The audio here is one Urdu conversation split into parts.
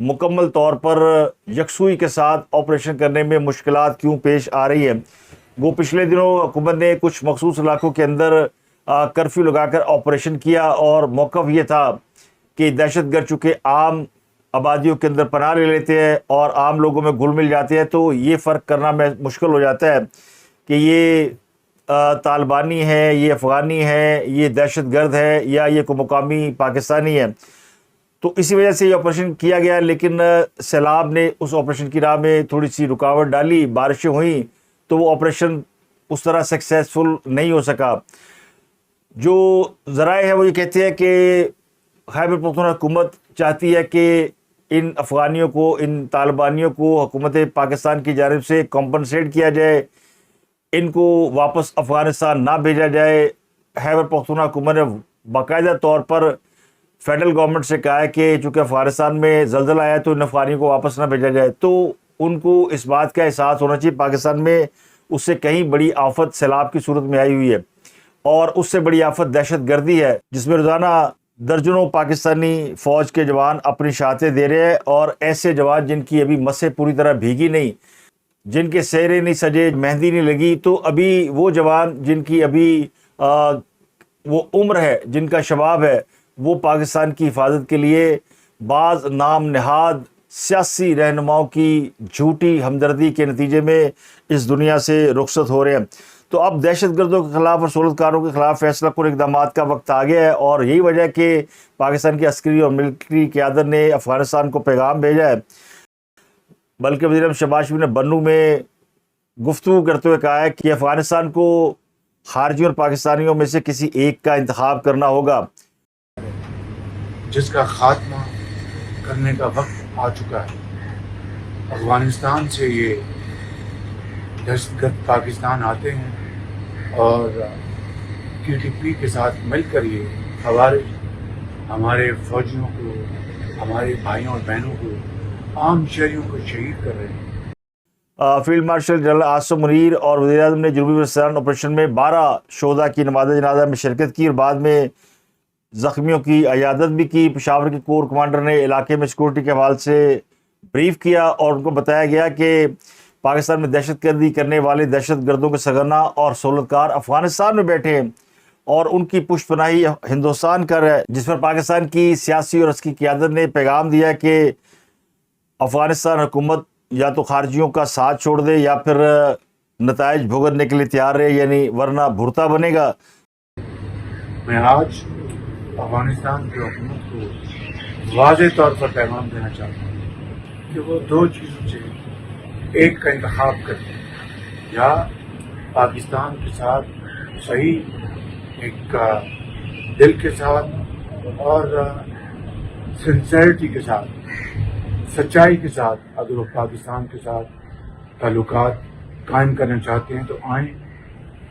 مکمل طور پر یکسوئی کے ساتھ آپریشن کرنے میں مشکلات کیوں پیش آ رہی ہے؟ وہ پچھلے دنوں حکومت نے کچھ مخصوص علاقوں کے اندر کرفیو لگا کر آپریشن کیا اور موقف یہ تھا کہ دہشت گرد چونکہ عام آبادیوں کے اندر پناہ لے لیتے ہیں اور عام لوگوں میں گھل مل جاتے ہیں، تو یہ فرق کرنا مشکل ہو جاتا ہے کہ یہ طالبانی ہے، یہ افغانی ہے، یہ دہشت گرد ہے، یا یہ کوئی مقامی پاکستانی ہے۔ تو اسی وجہ سے یہ آپریشن کیا گیا، لیکن سیلاب نے اس آپریشن کی راہ میں تھوڑی سی رکاوٹ ڈالی، بارشیں ہوئیں تو وہ آپریشن اس طرح سکسیسفل نہیں ہو سکا۔ جو ذرائع ہیں وہ یہ کہتے ہیں کہ خیبر پختونخوا حکومت چاہتی ہے کہ ان افغانیوں کو، ان طالبانیوں کو حکومت پاکستان کی جانب سے کمپنسیٹ کیا جائے، ان کو واپس افغانستان نہ بھیجا جائے۔ خیبر پختونخوا حکومت نے باقاعدہ طور پر فیڈرل گورنمنٹ سے کہا ہے کہ چونکہ افغانستان میں زلزلہ آیا تو ان افغانیوں کو واپس نہ بھیجا جائے۔ تو ان کو اس بات کا احساس ہونا چاہیے پاکستان میں اس سے کہیں بڑی آفت سیلاب کی صورت میں آئی ہوئی ہے، اور اس سے بڑی آفت دہشت گردی ہے، جس میں روزانہ درجنوں پاکستانی فوج کے جوان اپنی شہادتیں دے رہے ہیں، اور ایسے جوان جن کی ابھی مسیں پوری طرح بھیگی نہیں، جن کے سہرے نہیں سجے، مہندی نہیں لگی، تو ابھی وہ جوان جن کی ابھی وہ عمر ہے، جن کا شباب ہے، وہ پاکستان کی حفاظت کے لیے بعض نام نہاد سیاسی رہنماؤں کی جھوٹی ہمدردی کے نتیجے میں اس دنیا سے رخصت ہو رہے ہیں۔ تو اب دہشت گردوں کے خلاف اور صورت کاروں کے خلاف فیصلہ کن اقدامات کا وقت آ گیا ہے، اور یہی وجہ ہے کہ پاکستان کی عسکری اور ملٹری قیادت نے افغانستان کو پیغام بھیجا ہے۔ بلکہ وزیر اعظم شہباز شریف نے بنوں میں گفتگو کرتے ہوئے کہا ہے کہ افغانستان کو خارجیوں اور پاکستانیوں میں سے کسی ایک کا انتخاب کرنا ہوگا، جس کا خاتمہ کرنے کا وقت آ چکا ہے۔ افغانستان سے یہ دہشت گرد پاکستان آتے ہیں اور TTP کے ساتھ مل کر یہ خوارج ہمارے فوجیوں کو، ہمارے بھائیوں اور بہنوں کو، عام شہریوں کو شہید کر رہے ہیں۔ Field marshal general Asim Munir اور وزیر اعظم نے جنوبی وزیرستان آپریشن میں 12 شہداء کی نماز جنازہ میں شرکت کی اور بعد میں زخمیوں کی عیادت بھی کی۔ پشاور کے کور کمانڈر نے علاقے میں سیکورٹی کے حوالے سے بریف کیا اور ان کو بتایا گیا کہ پاکستان میں دہشت گردی کرنے والے دہشت گردوں کے سرگنا اور سہولتکار افغانستان میں بیٹھے ہیں اور ان کی پشت پناہی ہندوستان کر ہے، جس پر پاکستان کی سیاسی اور عسکری قیادت نے پیغام دیا کہ افغانستان حکومت یا تو خارجیوں کا ساتھ چھوڑ دے یا پھر نتائج بھگتنے کے لیے تیار رہے، یعنی ورنہ بھرتا بنے گا۔ میں آج افغانستان کی حکومت کو واضح طور پر پیغام دینا چاہتا ہوں کہ وہ دو چیزوں سے ایک کا انتخاب کریں، یا پاکستان کے ساتھ صحیح ایک دل کے ساتھ اور سنسیئرٹی کے ساتھ، سچائی کے ساتھ اگر وہ پاکستان کے ساتھ تعلقات قائم کرنا چاہتے ہیں تو آئیں،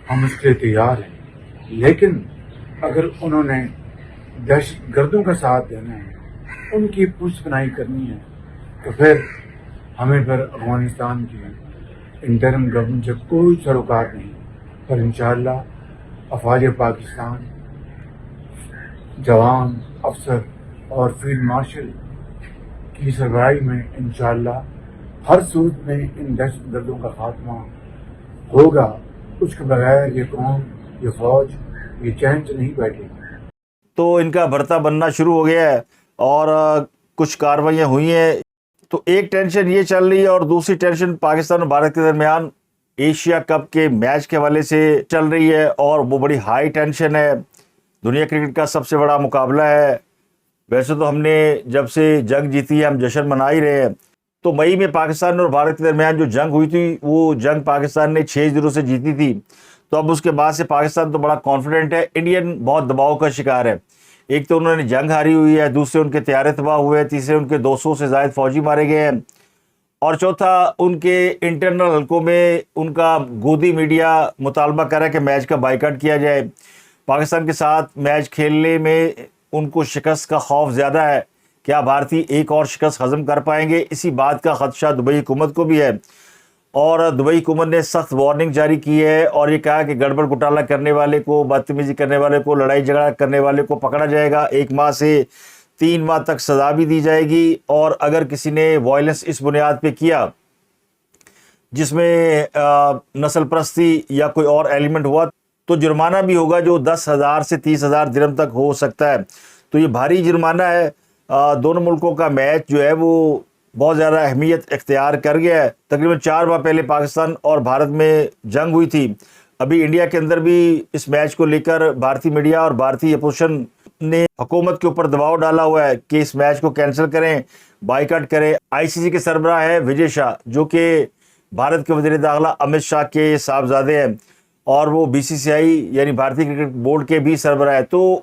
ہم اس کے لیے تیار ہیں۔ لیکن اگر انہوں نے دہشت گردوں کا ساتھ دینا ہے، ان کی پشت پناہی کرنی ہے، تو پھر ہمیں پھر افغانستان کی انٹرم گورنمنٹ سے کوئی سروکار نہیں، پر انشاءاللہ افواج پاکستان، جوان، افسر اور فیلڈ مارشل کی سربراہی میں انشاءاللہ ہر صورت میں ان دہشت گردوں کا خاتمہ ہوگا۔ اس کے بغیر یہ قوم، یہ فوج، یہ چین سے نہیں بیٹھے گی۔ تو ان کا بھرتا بننا شروع ہو گیا ہے اور کچھ کارروائیاں ہوئی ہیں۔ تو ایک ٹینشن یہ چل رہی ہے اور دوسری ٹینشن پاکستان اور بھارت کے درمیان ایشیا کپ کے میچ کے حوالے سے چل رہی ہے، اور وہ بڑی ہائی ٹینشن ہے۔ دنیا کرکٹ کا سب سے بڑا مقابلہ ہے۔ ویسے تو ہم نے جب سے جنگ جیتی ہے ہم جشن منا ہی رہے ہیں۔ تو مئی میں پاکستان اور بھارت کے درمیان جو جنگ ہوئی تھی وہ جنگ پاکستان نے 6-0 سے جیتی تھی۔ تو اب اس کے بعد سے پاکستان تو بڑا کانفیڈنٹ ہے، انڈین بہت دباؤ کا شکار ہے۔ ایک تو انہوں نے جنگ ہاری ہوئی ہے، دوسرے ان کے طیارے تباہ ہوئے ہیں، تیسرے ان کے 200 سے زائد فوجی مارے گئے ہیں، اور چوتھا ان کے انٹرنل حلقوں میں ان کا گودی میڈیا مطالبہ کر رہا ہے کہ میچ کا بائیکاٹ کیا جائے۔ پاکستان کے ساتھ میچ کھیلنے میں ان کو شکست کا خوف زیادہ ہے، کیا بھارتی ایک اور شکست ہضم کر پائیں گے؟ اسی بات کا خدشہ دبئی حکومت کو بھی ہے، اور دبئی حکومت نے سخت وارننگ جاری کی ہے اور یہ کہا کہ گڑبڑ گھوٹالہ کرنے والے کو، بدتمیزی کرنے والے کو، لڑائی جھگڑا کرنے والے کو پکڑا جائے گا۔ 1 ماہ سے 3 ماہ تک سزا بھی دی جائے گی، اور اگر کسی نے وائلنس اس بنیاد پہ کیا جس میں نسل پرستی یا کوئی اور ایلیمنٹ ہوا تو جرمانہ بھی ہوگا جو 10,000 سے 30,000 درہم تک ہو سکتا ہے۔ تو یہ بھاری جرمانہ ہے۔ دونوں ملکوں کا میچ جو ہے وہ بہت زیادہ اہمیت اختیار کر گیا ہے۔ تقریباً 4 ماہ پہلے پاکستان اور بھارت میں جنگ ہوئی تھی۔ ابھی انڈیا کے اندر بھی اس میچ کو لے کر بھارتی میڈیا اور بھارتی اپوزیشن نے حکومت کے اوپر دباؤ ڈالا ہوا ہے کہ اس میچ کو کینسل کریں، بائیکاٹ کریں۔ آئی سی سی کے سربراہ ہے وجے شاہ، جو کہ بھارت کے وزیر داخلہ امت شاہ کے صاحبزادے ہیں، اور وہ بی سی سی آئی یعنی بھارتی کرکٹ بورڈ کے بھی سربراہ ہے۔ تو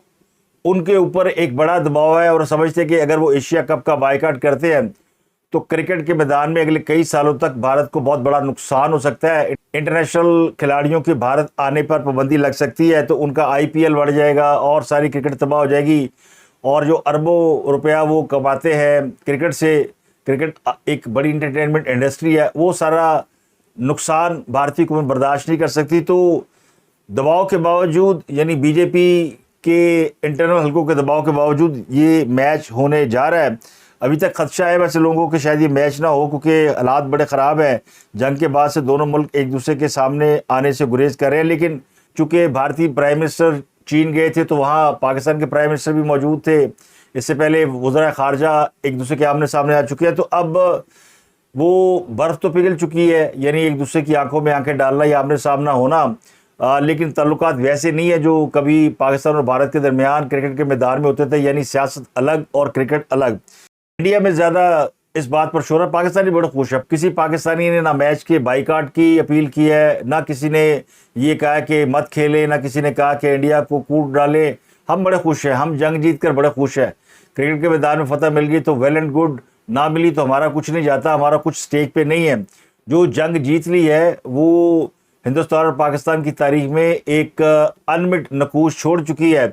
ان کے اوپر ایک بڑا دباؤ ہے، اور سمجھتے ہیں کہ اگر وہ ایشیا کپ کا بائیکاٹ کرتے ہیں تو کرکٹ کے میدان میں اگلے کئی سالوں تک بھارت کو بہت بڑا نقصان ہو سکتا ہے۔ انٹرنیشنل کھلاڑیوں کے بھارت آنے پر پابندی لگ سکتی ہے، تو ان کا آئی پی ایل بڑھ جائے گا اور ساری کرکٹ تباہ ہو جائے گی، اور جو اربوں روپیہ وہ کماتے ہیں کرکٹ سے، کرکٹ ایک بڑی انٹرٹینمنٹ انڈسٹری ہے، وہ سارا نقصان بھارتی حکومت برداشت نہیں کر سکتی۔ تو دباؤ کے باوجود، یعنی بی جے پی کے انٹرنل حلقوں کے دباؤ کے باوجود یہ میچ ہونے جا رہا ہے۔ ابھی تک خدشہ ہے ویسے لوگوں کہ شاید یہ میچ نہ ہو، کیونکہ حالات بڑے خراب ہیں۔ جنگ کے بعد سے دونوں ملک ایک دوسرے کے سامنے آنے سے گریز کر رہے ہیں، لیکن چونکہ بھارتی پرائم منسٹر چین گئے تھے تو وہاں پاکستان کے پرائم منسٹر بھی موجود تھے، اس سے پہلے وزرائے خارجہ ایک دوسرے کے آمنے سامنے آ چکے ہیں۔ تو اب وہ برف تو پگھل چکی ہے، یعنی ایک دوسرے کی آنکھوں میں آنکھیں ڈالنا یا آمنے سامنا ہونا، لیکن تعلقات ویسے نہیں ہے جو کبھی پاکستان اور بھارت کے درمیان کرکٹ کے میدان میں ہوتے تھے، یعنی سیاست الگ اور کرکٹ الگ۔ انڈیا میں زیادہ اس بات پر شور ہے، پاکستانی بڑے خوش ہے۔ کسی پاکستانی نے نہ میچ کے بائیکاٹ کی اپیل کی ہے، نہ کسی نے یہ کہا کہ مت کھیلیں، نہ کسی نے کہا کہ انڈیا کو کوٹ ڈالیں۔ ہم بڑے خوش ہیں، ہم جنگ جیت کر بڑے خوش ہیں۔ کرکٹ کے میدان میں فتح مل گئی تو ویل اینڈ گڈ، نہ ملی تو ہمارا کچھ نہیں جاتا، ہمارا کچھ سٹیک پہ نہیں ہے۔ جو جنگ جیت لی ہے وہ ہندوستان اور پاکستان کی تاریخ میں ایک انمٹ نقوش چھوڑ چکی ہے،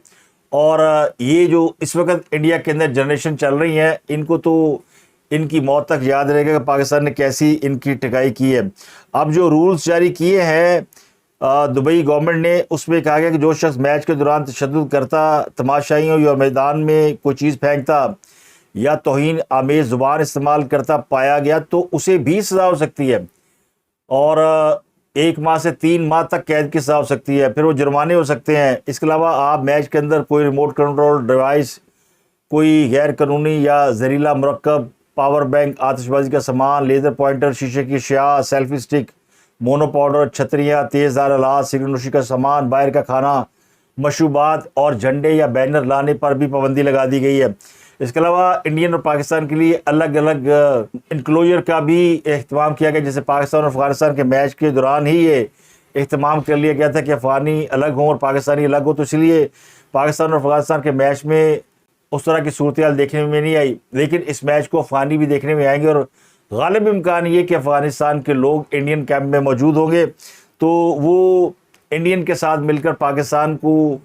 اور یہ جو اس وقت انڈیا کے اندر جنریشن چل رہی ہیں، ان کو تو ان کی موت تک یاد رہے گا کہ پاکستان نے کیسی ان کی ٹکائی کی ہے۔ اب جو رولز جاری کیے ہیں دبئی گورنمنٹ نے، اس میں کہا گیا کہ جو شخص میچ کے دوران تشدد کرتا، تماشائیوں یا میدان میں کوئی چیز پھینکتا یا توہین آمیز زبان استعمال کرتا پایا گیا تو اسے بھی سزا ہو سکتی ہے، اور 1 ماہ سے 3 ماہ تک قید کی سزا ہو سکتی ہے، پھر وہ جرمانے ہو سکتے ہیں۔ اس کے علاوہ آپ میچ کے اندر کوئی ریموٹ کنٹرول ڈیوائس، کوئی غیر قانونی یا زہریلا مرکب، پاور بینک، آتش بازی کا سامان، لیزر پوائنٹر، شیشے کی اشیاء، سیلفی سٹک، مونو پاؤڈر، چھتریاں، تیز دھار آلات، سگریٹ نوشی کا سامان، باہر کا کھانا، مشروبات اور جھنڈے یا بینر لانے پر بھی پابندی لگا دی گئی ہے۔ اس کے علاوہ انڈین اور پاکستان کے لیے الگ الگ انکلوجر کا بھی اہتمام کیا گیا، جیسے پاکستان اور افغانستان کے میچ کے دوران ہی یہ اہتمام کر لیا گیا تھا کہ افغانی الگ ہوں اور پاکستانی الگ ہوں، تو اس لیے پاکستان اور افغانستان کے میچ میں اس طرح کی صورتحال دیکھنے میں نہیں آئی، لیکن اس میچ کو افغانی بھی دیکھنے میں آئیں گے، اور غالب امکان یہ کہ افغانستان کے لوگ انڈین کیمپ میں موجود ہوں گے، تو وہ انڈین کے ساتھ مل کر پاکستان کو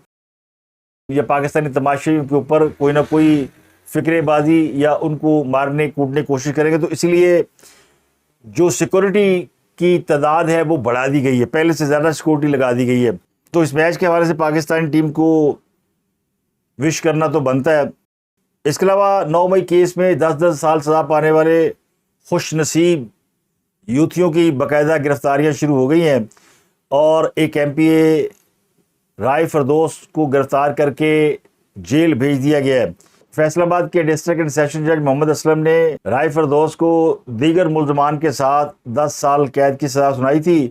یا پاکستانی تماشائیوں کے اوپر کوئی نہ کوئی فکرے بازی یا ان کو مارنے کوٹنے کی کوشش کریں گے۔ تو اسی لیے جو سیکورٹی کی تعداد ہے وہ بڑھا دی گئی ہے، پہلے سے زیادہ سیکورٹی لگا دی گئی ہے۔ تو اس میچ کے حوالے سے پاکستانی ٹیم کو وش کرنا تو بنتا ہے۔ اس کے علاوہ 9 مئی کیس میں 10 سال سزا پانے والے خوش نصیب یوتھیوں کی باقاعدہ گرفتاریاں شروع ہو گئی ہیں، اور ایک ایم پی اے رائے فردوس کو گرفتار کر کے جیل بھیج دیا گیا ہے۔ فیصل آباد کے ڈسٹرکٹ اینڈ سیشن جج محمد اسلم نے رائے فردوس کو دیگر ملزمان کے ساتھ 10 سال قید کی سزا سنائی تھی۔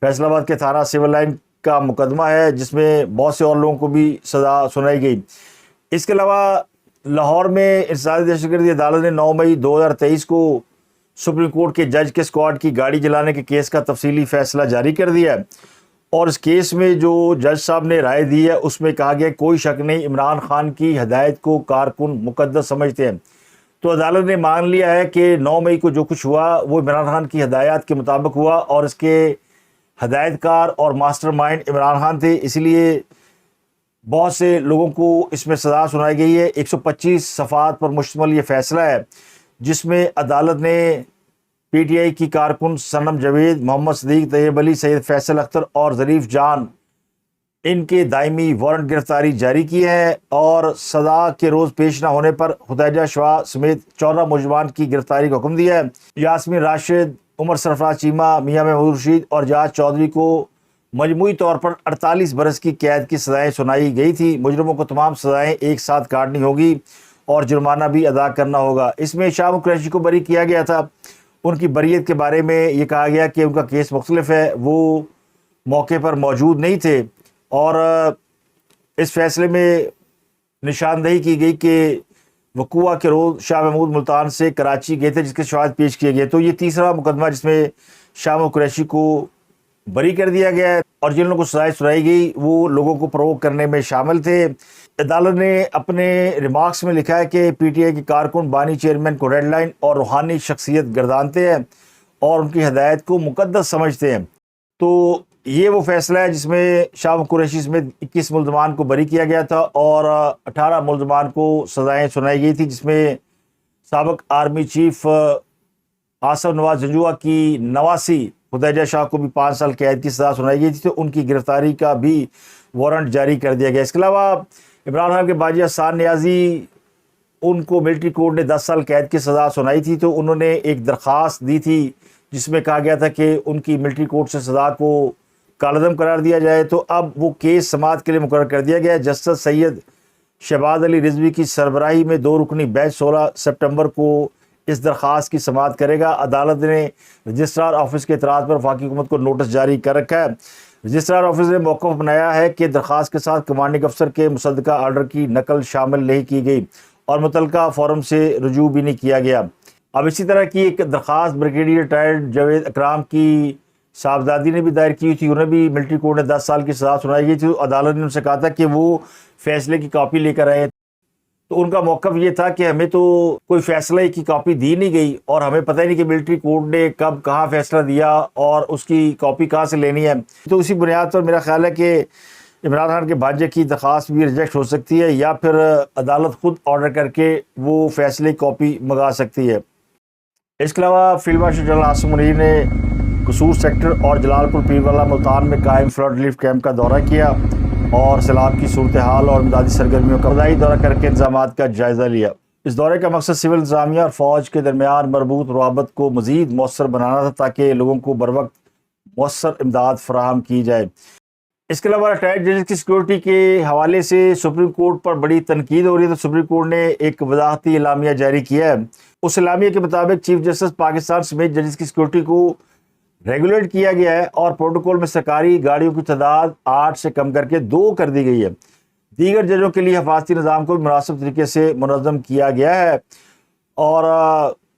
فیصل آباد کے تھانہ سول لائن کا مقدمہ ہے جس میں بہت سے اور لوگوں کو بھی سزا سنائی گئی۔ اس کے علاوہ لاہور میں انسداد دہشت گردی عدالت نے 9 مئی 2023 کو سپریم کورٹ کے جج کے اسکواڈ کی گاڑی جلانے کے کیس کا تفصیلی فیصلہ جاری کر دیا ہے، اور اس کیس میں جو جج صاحب نے رائے دی ہے اس میں کہا گیا کوئی شک نہیں عمران خان کی ہدایت کو کارکن مقدس سمجھتے ہیں۔ تو عدالت نے مان لیا ہے کہ 9 مئی کو جو کچھ ہوا وہ عمران خان کی ہدایات کے مطابق ہوا، اور اس کے ہدایت کار اور ماسٹر مائنڈ عمران خان تھے، اسی لیے بہت سے لوگوں کو اس میں سزا سنائی گئی ہے۔ 125 صفحات پر مشتمل یہ فیصلہ ہے جس میں عدالت نے پی ٹی آئی کی کارکن صنم جاوید، محمد صدیق، طیب علی، سید فیصل اختر اور ظریف جان ان کے دائمی وارنٹ گرفتاری جاری کی ہے اور سزا کے روز پیش نہ ہونے پر خدیجہ شعاع سمیت 14 ملزمان کی گرفتاری کا حکم دیا ہے۔ یاسمین راشد، عمر سرفراز چیمہ، میاں محمود رشید اور جاج چودھری کو مجموعی طور پر 48 برس کی قید کی سزائیں سنائی گئی تھی۔ مجرموں کو تمام سزائیں ایک ساتھ کاٹنی ہوگی اور جرمانہ بھی ادا کرنا ہوگا۔ اس میں شامہ قریشی کو بری کیا گیا تھا۔ ان کی بریت کے بارے میں یہ کہا گیا کہ ان کا کیس مختلف ہے، وہ موقع پر موجود نہیں تھے، اور اس فیصلے میں نشاندہی کی گئی کہ وقوع کے روز شاہ محمود ملتان سے کراچی گئے تھے، جس کے شواہد پیش کیے گئے۔ تو یہ تیسرا مقدمہ جس میں شامہ قریشی کو بری کر دیا گیا ہے، اور جن لوگوں کو سزائیں سنائی گئی وہ لوگوں کو پروک کرنے میں شامل تھے۔ عدالت نے اپنے ریمارکس میں لکھا ہے کہ پی ٹی آئی کے کارکن بانی چیئرمین کو ریڈ لائن اور روحانی شخصیت گردانتے ہیں اور ان کی ہدایت کو مقدس سمجھتے ہیں۔ تو یہ وہ فیصلہ ہے جس میں شامہ قریشی سمیت 21 ملزمان کو بری کیا گیا تھا اور 18 ملزمان کو سزائیں سنائی گئی تھی، جس میں سابق آرمی چیف آصف نواز جنجوعہ کی نواسی خدیجہ شاہ کو بھی 5 سال قید کی سزا سنائی گئی تھی، تو ان کی گرفتاری کا بھی وارنٹ جاری کر دیا گیا۔ اس کے علاوہ عمران خان کے باجی احسان نیازی، ان کو ملٹری کورٹ نے 10 سال قید کی سزا سنائی تھی، تو انہوں نے ایک درخواست دی تھی جس میں کہا گیا تھا کہ ان کی ملٹری کورٹ سے سزا کو کالعدم قرار دیا جائے۔ تو اب وہ کیس سماعت کے لیے مقرر کر دیا گیا ہے۔ جسٹس سید شہباز علی رضوی کی سربراہی میں 2 رکنی بینچ 16 سپٹمبر کو اس درخواست کی سماعت کرے گا۔ عدالت نے رجسٹرار آفس کے اعتراض پر وفاقی حکومت کو نوٹس جاری کر رکھا ہے۔ رجسٹرار آفس نے موقف اپنایا ہے کہ درخواست کے ساتھ کمانڈنگ افسر کے مصدقہ آرڈر کی نقل شامل نہیں کی گئی اور متعلقہ فورم سے رجوع بھی نہیں کیا گیا۔ اب اسی طرح کی ایک درخواست بریگیڈیئر ریٹائرڈ جاوید اکرام کی صاحبزادی نے بھی دائر کی تھی، انہیں بھی ملٹری کورٹ نے 10 سال کی سزا سنائی گئی تھی۔ عدالت نے ان سے کہا تھا کہ وہ فیصلے کی کاپی لے کر آئے، تو ان کا موقف یہ تھا کہ ہمیں تو کوئی فیصلے کی کاپی دی نہیں گئی اور ہمیں پتہ ہی نہیں کہ ملٹری کورٹ نے کب کہاں فیصلہ دیا اور اس کی کاپی کہاں سے لینی ہے۔ تو اسی بنیاد پر میرا خیال ہے کہ عمران خان کے بھانجے کی درخواست بھی ریجیکٹ ہو سکتی ہے، یا پھر عدالت خود آرڈر کر کے وہ فیصلے کی کاپی منگا سکتی ہے۔ اس کے علاوہ field marshal general Asim Munir نے قصور سیکٹر اور جلال پور پیروالا ملتان میں قائم فلڈ ریلیف کیمپ کا دورہ کیا اور سیلاب کی صورتحال اور امدادی سرگرمیوں کا ابتدائی دورہ کر کے انتظامات کا جائزہ لیا۔ اس دورے کا مقصد سول انتظامیہ اور فوج کے درمیان مربوط روابط کو مزید مؤثر بنانا تھا تاکہ لوگوں کو بروقت مؤثر امداد فراہم کی جائے۔ اس کے علاوہ ریٹائرڈ ججز کی سیکورٹی کے حوالے سے سپریم کورٹ پر بڑی تنقید ہو رہی ہے، تو سپریم کورٹ نے ایک وضاحتی اعلامیہ جاری کیا ہے۔ اس اعلامیہ کے مطابق چیف جسٹس پاکستان سمیت ججز کی سیکورٹی کو ریگولیٹ کیا گیا ہے اور پروٹوکول میں سرکاری گاڑیوں کی تعداد 8 سے کم کر کے 2 کر دی گئی ہے۔ دیگر ججوں کے لیے حفاظتی نظام کو بھی مناسب طریقے سے منظم کیا گیا ہے، اور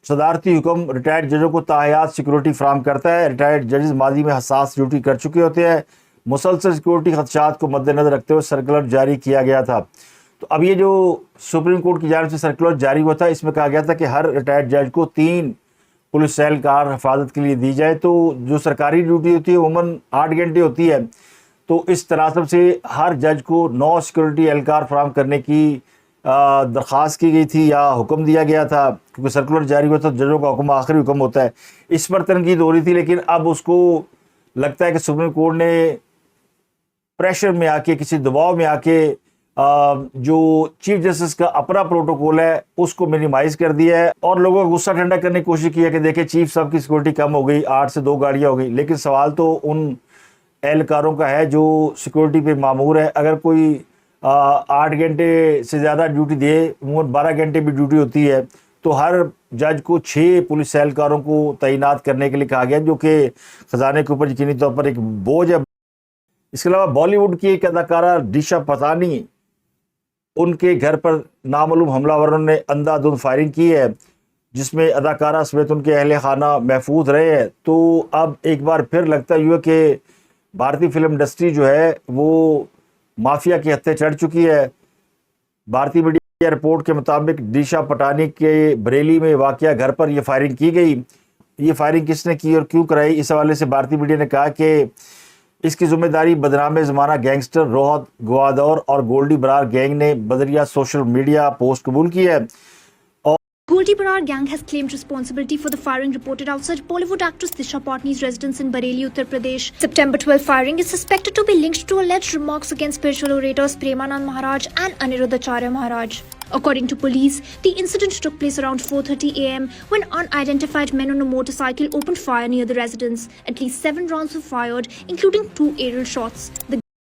صدارتی حکم ریٹائرڈ ججوں کو تاحیات سیکورٹی فراہم کرتا ہے۔ ریٹائرڈ ججز ماضی میں حساس ڈیوٹی کر چکے ہوتے ہیں۔ مسلسل سیکورٹی خدشات کو مد نظر رکھتے ہوئے سرکولر جاری کیا گیا تھا۔ تو اب یہ جو سپریم کورٹ کی جانب سے سرکولر جاری ہوا تھا، اس میں کہا گیا تھا کہ ہر ریٹائرڈ جج کو 3 پولیس اہلکار حفاظت کے لیے دی جائے۔ تو جو سرکاری ڈیوٹی ہوتی ہے عموماً 8 گھنٹے ہوتی ہے، تو اس تناسب سے ہر جج کو 9 سیکورٹی اہلکار فراہم کرنے کی درخواست کی گئی تھی یا حکم دیا گیا تھا، کیونکہ سرکولر جاری ہوا تھا، ججوں کا حکم آخری حکم ہوتا ہے۔ اس پر تنقید ہو رہی تھی، لیکن اب اس کو لگتا ہے کہ سپریم کورٹ نے پریشر میں آ کے، کسی دباؤ میں آ کے جو چیف جسٹس کا اپنا پروٹوکول ہے اس کو منیمائز کر دیا ہے اور لوگوں کا غصہ ٹھنڈا کرنے کی کوشش کی ہے کہ دیکھیں چیف صاحب کی سیکورٹی کم ہو گئی، 8 سے 2 گاڑیاں ہو گئی، لیکن سوال تو ان اہلکاروں کا ہے جو سیکورٹی پہ مامور ہے۔ اگر کوئی 8 گھنٹے سے زیادہ ڈیوٹی دے، 12 گھنٹے بھی ڈیوٹی ہوتی ہے، تو ہر جج کو 6 پولیس اہلکاروں کو تعینات کرنے کے لیے کہا گیا، جو کہ خزانے کے اوپر یقینی طور پر ایک بوجھ ہے۔ اس کے علاوہ بالی ووڈ کی ایک اداکارہ ڈیشا پتانی، ان کے گھر پر نامعلوم حملہ وروں نے اندھا دھند فائرنگ کی ہے، جس میں اداکارہ سمیت ان کے اہل خانہ محفوظ رہے ہیں۔ تو اب ایک بار پھر لگتا ہے کہ بھارتی فلم انڈسٹری جو ہے وہ مافیا کے ہتھے چڑھ چکی ہے۔ بھارتی میڈیا رپورٹ کے مطابق ڈیشا پٹانی کے بریلی میں واقعہ گھر پر یہ فائرنگ کی گئی۔ یہ فائرنگ کس نے کی اور کیوں کرائی، اس حوالے سے بھارتی میڈیا نے کہا کہ اس کی ذمہ داری بدنام زمانہ گینگسٹر روہت گوادور اور گولڈی برار گینگ نے بذریعہ سوشل میڈیا پوسٹ قبول کی ہے۔ 30 per hour gang has claimed responsibility for the firing reported outside Bollywood actress Disha Patni's residence in Bareilly, Uttar Pradesh. September 12 firing is suspected to be linked to alleged remarks against spiritual orators Premanand Maharaj and Aniruddhacharya Maharaj. According to police, the incident took place around 4:30 a.m. when unidentified men on a motorcycle opened fire near the residence. At least 7 rounds were fired, including 2 aerial shots.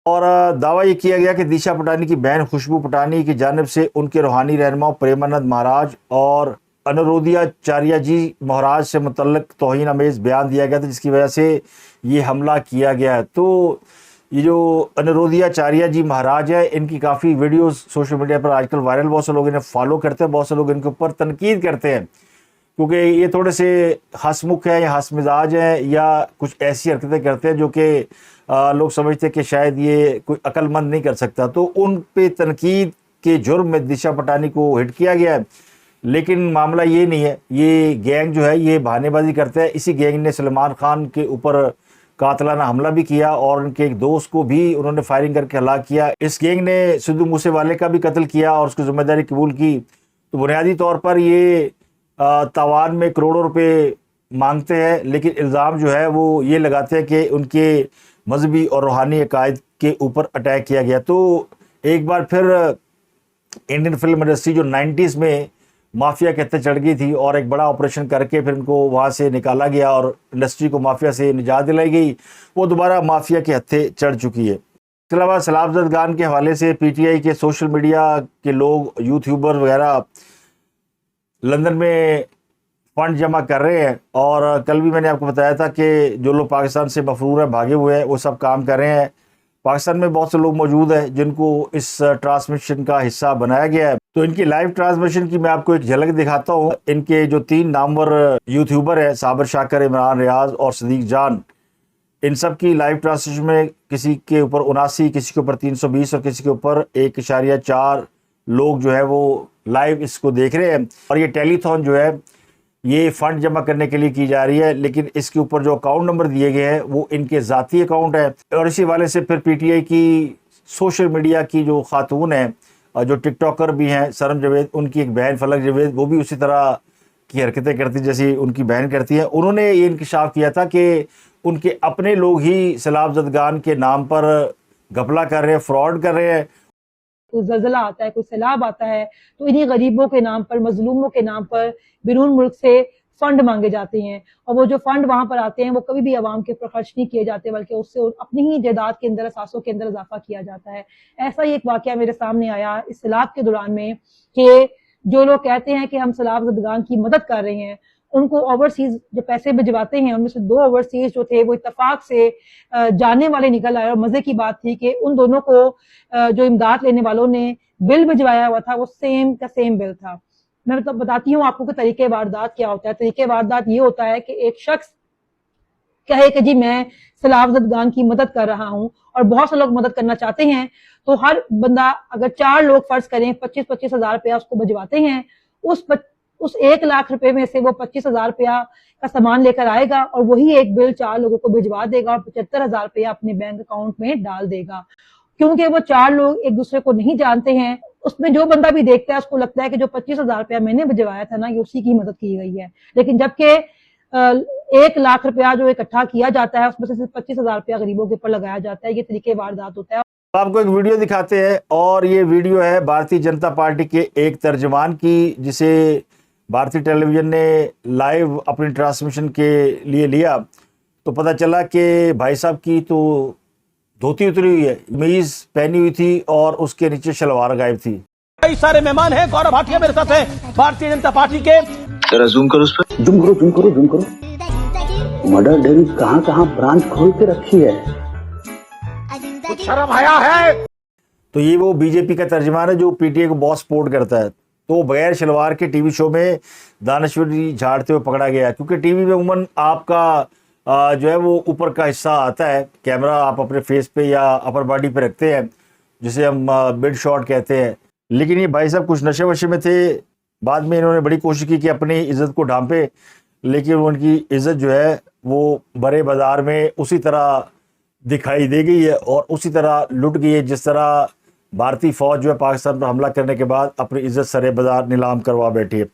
اور دعویٰ یہ کیا گیا کہ دیشا پٹانی کی بہن خوشبو پٹانی کی جانب سے ان کے روحانی رہنما پریمانند مہاراج اور انورودھاچاریہ جی مہاراج سے متعلق توہین آمیز بیان دیا گیا تھا، جس کی وجہ سے یہ حملہ کیا گیا ہے۔ تو یہ جو انورودھاچاریہ جی مہاراج ہے، ان کی کافی ویڈیوز سوشل میڈیا پر آج کل وائرل، بہت سے لوگ انہیں فالو کرتے ہیں، بہت سے لوگ ان کے اوپر تنقید کرتے ہیں کیونکہ یہ تھوڑے سے ہنس مکھ ہیں یا ہنس مزاج ہیں یا کچھ ایسی حرکتیں کرتے ہیں جو کہ لوگ سمجھتے ہیں کہ شاید یہ کوئی عقل مند نہیں کر سکتا، تو ان پہ تنقید کے جرم میں دیشا پٹانی کو ہٹ کیا گیا ہے۔ لیکن معاملہ یہ نہیں ہے، یہ گینگ جو ہے یہ بہانے بازی کرتا ہے۔ اسی گینگ نے سلمان خان کے اوپر قاتلانہ حملہ بھی کیا اور ان کے ایک دوست کو بھی انہوں نے فائرنگ کر کے ہلاک کیا۔ اس گینگ نے سدھو موسے والے کا بھی قتل کیا اور اس کی ذمہ داری قبول کی۔ تو بنیادی طور پر یہ تاوان میں کروڑوں روپے مانگتے ہیں، لیکن الزام جو ہے وہ یہ لگاتے ہیں کہ ان کے مذہبی اور روحانی عقائد کے اوپر اٹیک کیا گیا۔ تو ایک بار پھر انڈین فلم انڈسٹری جو 90s میں مافیا کے ہتھے چڑھ گئی تھی اور ایک بڑا آپریشن کر کے پھر ان کو وہاں سے نکالا گیا اور انڈسٹری کو مافیا سے نجات دلائی گئی، وہ دوبارہ مافیا کے ہتھے چڑھ چکی ہے۔ اس کے علاوہ سیلاب زدگان کے حوالے سے پی ٹی آئی کے سوشل میڈیا کے لوگ، یوٹیوبر وغیرہ لندن میں فنڈ جمع کر رہے ہیں، اور کل بھی میں نے آپ کو بتایا تھا کہ جو لوگ پاکستان سے مفرور ہیں، بھاگے ہوئے ہیں، وہ سب کام کر رہے ہیں۔ پاکستان میں بہت سے لوگ موجود ہیں جن کو اس ٹرانسمیشن کا حصہ بنایا گیا ہے۔ تو ان کی لائیو ٹرانسمیشن کی میں آپ کو ایک جھلک دکھاتا ہوں۔ ان کے جو 3 نامور یوٹیوبر ہیں، صابر شاکر، عمران ریاض اور صدیق جان، ان سب کی لائیو ٹرانسمیشن میں کسی کے اوپر 79، کسی کے اوپر 320 اور کسی کے اوپر 1.4 لوگ جو ہے وہ لائیو اس کو دیکھ رہے ہیں۔ اور یہ ٹیلی تھون جو ہے یہ فنڈ جمع کرنے کے لیے کی جا رہی ہے، لیکن اس کے اوپر جو اکاؤنٹ نمبر دیے گئے ہیں وہ ان کے ذاتی اکاؤنٹ ہے۔ اور اسی حوالے سے پھر پی ٹی آئی کی سوشل میڈیا کی جو خاتون ہیں اور جو ٹک ٹاکر بھی ہیں، سرم جاوید، ان کی ایک بہن فلک جاوید، وہ بھی اسی طرح کی حرکتیں کرتی جیسی ان کی بہن کرتی ہیں۔ انہوں نے یہ انکشاف کیا تھا کہ ان کے اپنے لوگ ہی سیلاب زدگان کے نام پر گھپلا کر رہے ہیں، فراڈ کر رہے ہیں۔ کوئی زلزلہ آتا ہے، کوئی سیلاب آتا ہے، تو انہی غریبوں کے نام پر، مظلوموں کے نام پر بیرون ملک سے فنڈ مانگے جاتے ہیں، اور وہ جو فنڈ وہاں پر آتے ہیں وہ کبھی بھی عوام کے اوپر خرچ نہیں کیے جاتے، بلکہ اس سے اپنی ہی جائیداد کے اندر، اثاثوں کے اندر اضافہ کیا جاتا ہے۔ ایسا ہی ایک واقعہ میرے سامنے آیا اس سیلاب کے دوران میں کہ جو لوگ کہتے ہیں کہ ہم سیلاب زدگان کی مدد کر رہے ہیں، ان کو اوورسیز جو پیسے بھجواتے ہیں، ان میں سے 2 اوورسیز جو تھے وہ اتفاق سے جانے والے نکل آئے، اور مزے کی بات تھی کہ ان دونوں کو جو امداد لینے والوں نے بل بھجوایا ہوا تھا وہ سیم کا سیم بل تھا۔ میں بتاتی ہوں آپ کو کہ طریقہ واردات کیا ہوتا ہے۔ طریقہ واردات یہ ہوتا ہے کہ ایک شخص کہے کہ جی میں سیلاب زدگان کی مدد کر رہا ہوں، اور بہت سے لوگ مدد کرنا چاہتے ہیں، تو ہر بندہ اگر 4 لوگ فرض کریں 25-25 ہزار روپیہ اس کو بھجواتے ہیں، اس 1 لاکھ روپے میں سے وہ 25 ہزار روپیہ کا سامان لے کر آئے گا، اور وہی ایک بل 4 لوگوں کو بھجوا دے گا اور 75 ہزار روپیہ اپنے بینک اکاؤنٹ میں ڈال دے گا۔ کیونکہ وہ 4 لوگ ایک دوسرے کو نہیں جانتے ہیں، اس میں جو بندہ بھی دیکھتا ہے اس کو لگتا ہے کہ جو 25 ہزار روپیہ میں نے بھجوایا تھا نا، یہ اسی کی مدد کی گئی ہے۔ لیکن جبکہ 1 لاکھ روپیہ جو اکٹھا کیا جاتا ہے اس میں سے صرف 25 ہزار روپیہ غریبوں کے اوپر لگایا جاتا ہے۔ یہ طریقہ واردات ہوتا ہے۔ آپ کو ایک ویڈیو دکھاتے ہیں، اور یہ ویڈیو ہے بھارتی جنتا پارٹی کے ایک ترجمان کی، جسے بھارتی ٹیلی ویژن نے لائیو اپنی ٹرانسمیشن کے لیے لیا۔ تو پتہ چلا کہ بھائی صاحب کی تو دھوتی اتری ہوئی ہے، قمیض پہنی ہوئی تھی اور اس کے نیچے شلوار غائب تھی۔ کئی سارے مہمان ہیں، گورو بھاٹیا میرے ساتھ ہیں بھارتی جنتا پارٹی کے۔ ذرا زوم کرو اس پر، زوم کرو۔ مدر ڈیری کہاں برانچ کھول کے رکھی ہے؟ کچھ شرم حیا ہے؟ تو یہ وہ بی جے پی کا ترجمان ہے جو پی ٹی آئی کو بہت سپورٹ کرتا ہے۔ تو بغیر شلوار کے ٹی وی شو میں دانشوری جھاڑتے ہوئے پکڑا گیا، کیونکہ ٹی وی میں عموماً آپ کا جو ہے وہ اوپر کا حصہ آتا ہے، کیمرہ آپ اپنے فیس پہ یا اپر باڈی پہ رکھتے ہیں، جسے ہم مڈ شاٹ کہتے ہیں۔ لیکن یہ بھائی صاحب کچھ نشے وشے میں تھے، بعد میں انہوں نے بڑی کوشش کی کہ اپنی عزت کو ڈھانپے، لیکن ان کی عزت جو ہے وہ برے بازار میں اسی طرح دکھائی دے گئی ہے اور اسی طرح لٹ گئی ہے جس طرح بھارتی فوج جو ہے پاکستان پر حملہ کرنے کے بعد اپنی عزت سرے بازار نیلام کروا بیٹھی ہے۔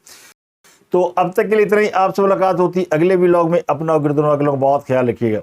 تو اب تک کے لیے اتنا ہی. آپ سے ملاقات ہوتی اگلے ولاگ میں. اپنا اور گردوں کا بہت خیال رکھیے گا.